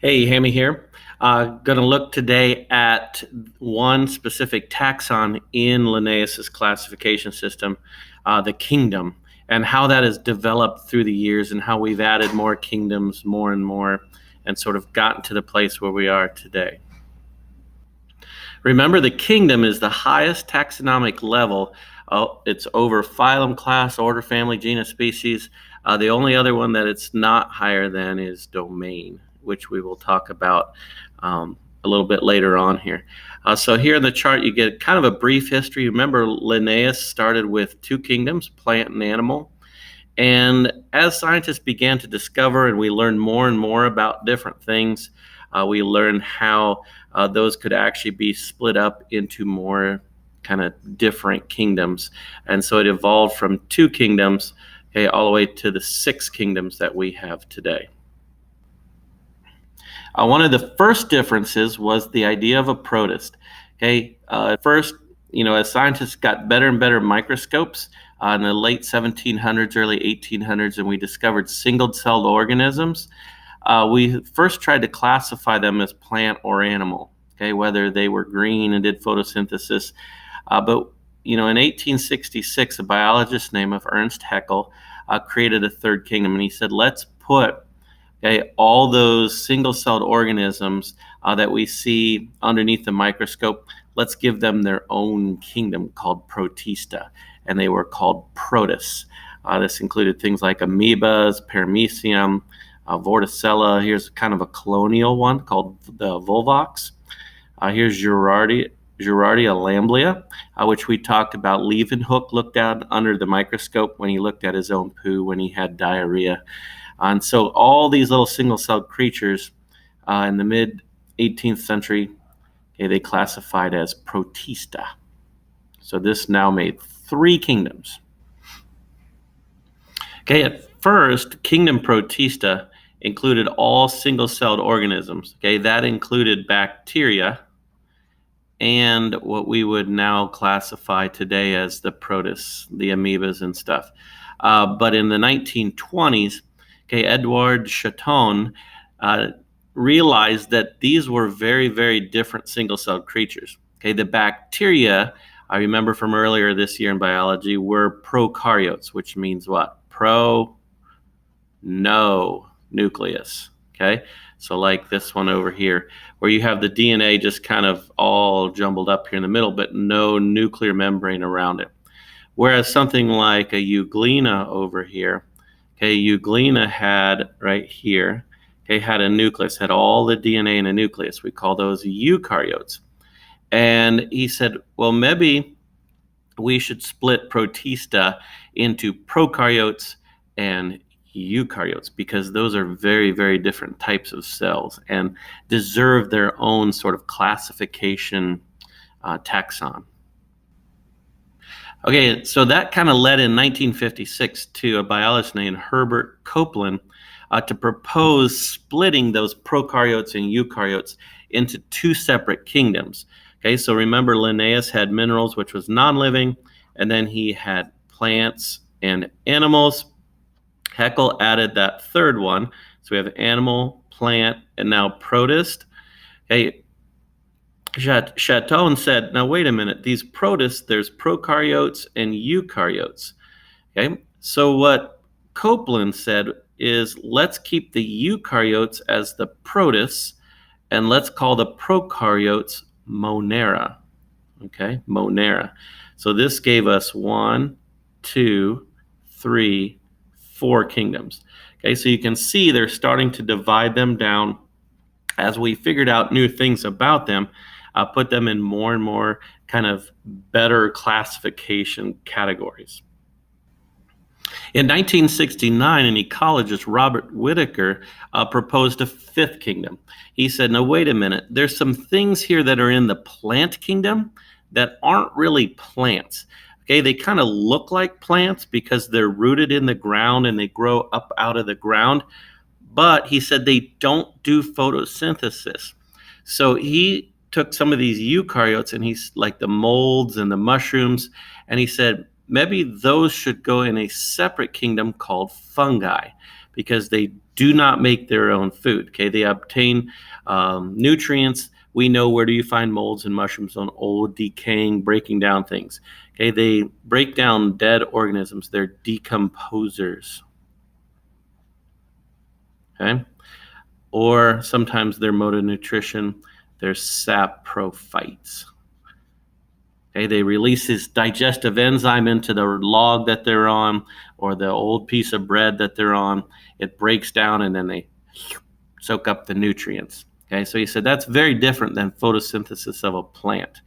Hey, Hammy here. Going to look today at one specific taxon in Linnaeus's classification system, the kingdom, and how that has developed through the years and how we've added more kingdoms more and more and sort of gotten to the place where we are today. Remember, the kingdom is the highest taxonomic level. It's over phylum, class, order, family, genus, species. The only other one that it's not higher than is domain, which we will talk about a little bit later on here. So here in the chart, you get kind of a brief history. Remember, Linnaeus started with two kingdoms, plant and animal. And as scientists began to discover and we learned more and more about different things, we learned how those could actually be split up into more kind of different kingdoms. And so it evolved from two kingdoms, okay, all the way to the 6 kingdoms that we have today. One of the first differences was the idea of a protist. Okay, at first, as scientists got better and better microscopes in the late 1700s, early 1800s, and we discovered single-celled organisms, we first tried to classify them as plant or animal, okay, whether they were green and did photosynthesis. But in 1866, a biologist named Ernst Haeckel created a third kingdom, and he said, let's put all those single-celled organisms that we see underneath the microscope, let's give them their own kingdom called Protista, and they were called protists. This included things like amoebas, paramecium, Vorticella. Here's kind of a colonial one called the Volvox. Here's Gerardia lamblia, which we talked about. Leeuwenhoek looked at under the microscope when he looked at his own poo when he had diarrhea. And so all these little single-celled creatures in the mid-18th century, they classified as Protista. So this now made 3 kingdoms. Okay, at first, Kingdom Protista included all single-celled organisms. Okay, that included bacteria and what we would now classify today as the protists, the amoebas and stuff. But in the 1920s, Edouard Chaton realized that these were very, very different single-celled creatures. The bacteria, I remember from earlier this year in biology, were prokaryotes, which means what? No nucleus. So like this one over here, where you have the DNA just kind of all jumbled up here in the middle, but no nuclear membrane around it. Whereas something like a euglena over here, euglena had right here, had a nucleus, had all the DNA in a nucleus. We call those eukaryotes. And he said, well, maybe we should split Protista into prokaryotes and eukaryotes, because those are very, very different types of cells and deserve their own sort of classification taxon. Okay, so that kind of led in 1956 to a biologist named Herbert Copeland to propose splitting those prokaryotes and eukaryotes into 2 separate kingdoms. So remember, Linnaeus had minerals, which was non-living, and then he had plants and animals. Haeckel added that third one. So we have animal, plant, and now protist. Chaton said, now wait a minute, these protists, there's prokaryotes and eukaryotes. So what Copeland said is, let's keep the eukaryotes as the protists, and let's call the prokaryotes Monera. Monera. So this gave us 1, 2, 3, 4 kingdoms. So you can see they're starting to divide them down as we figured out new things about them, put them in more and more kind of better classification categories. In 1969, an ecologist, Robert Whittaker, proposed a 5th kingdom. He said, now wait a minute, there's some things here that are in the plant kingdom that aren't really plants. They kind of look like plants because they're rooted in the ground and they grow up out of the ground. But he said they don't do photosynthesis. So he took some of these eukaryotes, and he's like the molds and the mushrooms, and he said maybe those should go in a separate kingdom called fungi, because they do not make their own food. Okay, they obtain nutrients. We know where do you find molds and mushrooms on old, decaying, breaking down things. Okay, they break down dead organisms. They're decomposers. Okay, or sometimes their mode of nutrition, they're saprophytes. Okay, they release this digestive enzyme into the log that they're on, or the old piece of bread that they're on. It breaks down, and then they soak up the nutrients. Okay, so he said that's very different than photosynthesis of a plant.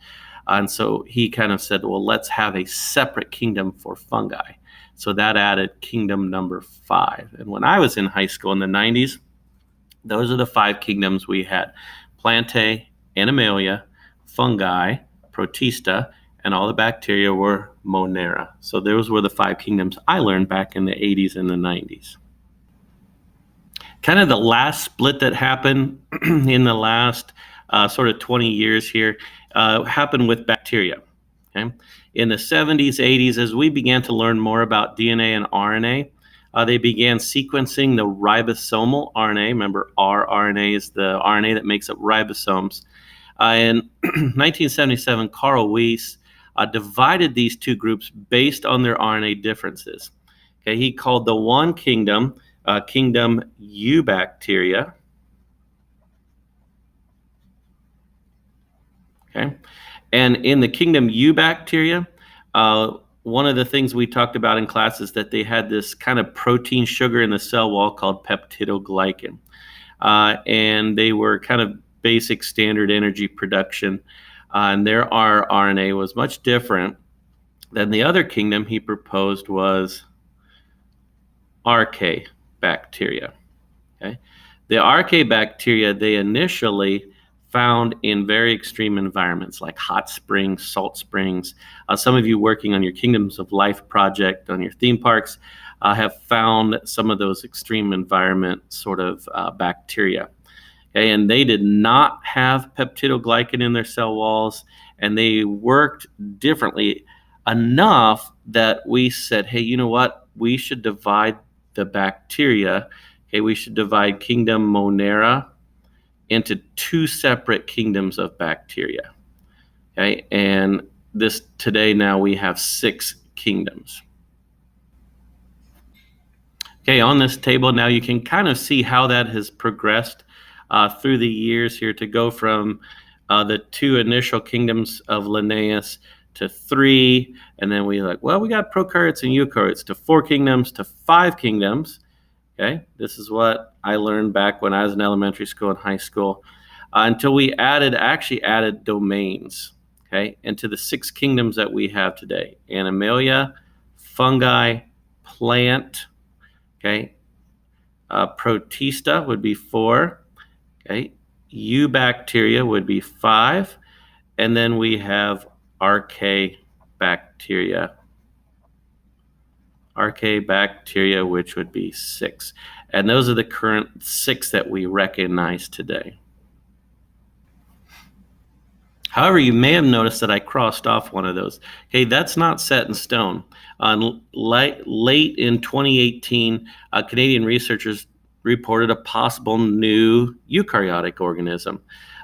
And so he kind of said, well, let's have a separate kingdom for fungi. So that added kingdom number 5. And when I was in high school in the 90s, those are the 5 kingdoms we had: Plantae, Animalia, fungi, Protista, and all the bacteria were Monera. So those were the 5 kingdoms I learned back in the 80s and the 90s. Kind of the last split that happened in the last sort of 20 years here happened with bacteria. Okay? In the 70s, 80s, as we began to learn more about DNA and RNA, they began sequencing the ribosomal RNA. Remember, rRNA is the RNA that makes up ribosomes. In 1977, Carl Weiss divided these 2 groups based on their RNA differences. Okay, he called the one kingdom kingdom Eubacteria. Okay, and in the kingdom Eubacteria, one of the things we talked about in class is that they had this kind of protein sugar in the cell wall called peptidoglycan, and they were kind of basic standard energy production, and their rRNA was much different than the other kingdom he proposed was Archaebacteria. Okay, the Archaebacteria they initially found in very extreme environments like hot springs, salt springs. Some of you working on your Kingdoms of Life project on your theme parks have found some of those extreme environment sort of bacteria. Okay, and they did not have peptidoglycan in their cell walls, and they worked differently enough that we said, hey, you know what? We should divide the bacteria. Okay, we should divide Kingdom Monera into 2 separate kingdoms of bacteria. Okay, and this today now we have 6 kingdoms. Okay, on this table now you can kind of see how that has progressed through the years here to go from the 2 initial kingdoms of Linnaeus to 3, and then we we got prokaryotes and eukaryotes, to 4 kingdoms, to 5 kingdoms. Okay, this is what I learned back when I was in elementary school and high school, until we actually added domains. Okay, into the 6 kingdoms that we have today: Animalia, fungi, plant. Okay, Protista would be 4. Okay, Eubacteria would be 5, and then we have Archaebacteria. Archaebacteria, which would be 6. And those are the current 6 that we recognize today. However, you may have noticed that I crossed off one of those. Okay, that's not set in stone. Late in 2018, Canadian researchers reported a possible new eukaryotic organism.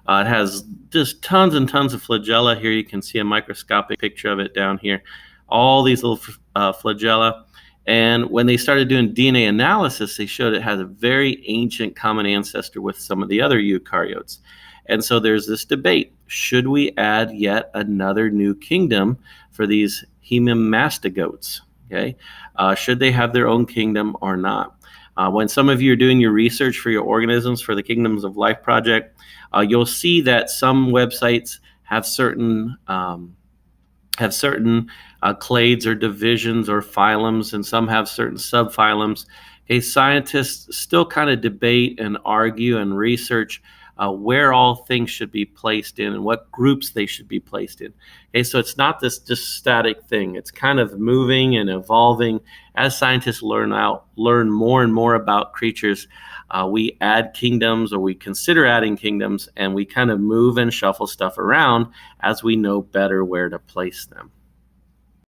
It has just tons and tons of flagella. Here you can see a microscopic picture of it down here. All these little flagella. And when they started doing DNA analysis, they showed it has a very ancient common ancestor with some of the other eukaryotes. And so there's this debate. Should we add yet another new kingdom for these hemimastigotes? Okay, should they have their own kingdom or not? When some of you are doing your research for your organisms for the Kingdoms of Life project, you'll see that some websites have certain clades or divisions or phylums, and some have certain subphylums. Okay, scientists still kind of debate and argue and research where all things should be placed in and what groups they should be placed in. Okay, so it's not this just static thing. It's kind of moving and evolving. As scientists learn more and more about creatures, we add kingdoms, or we consider adding kingdoms, and we kind of move and shuffle stuff around as we know better where to place them.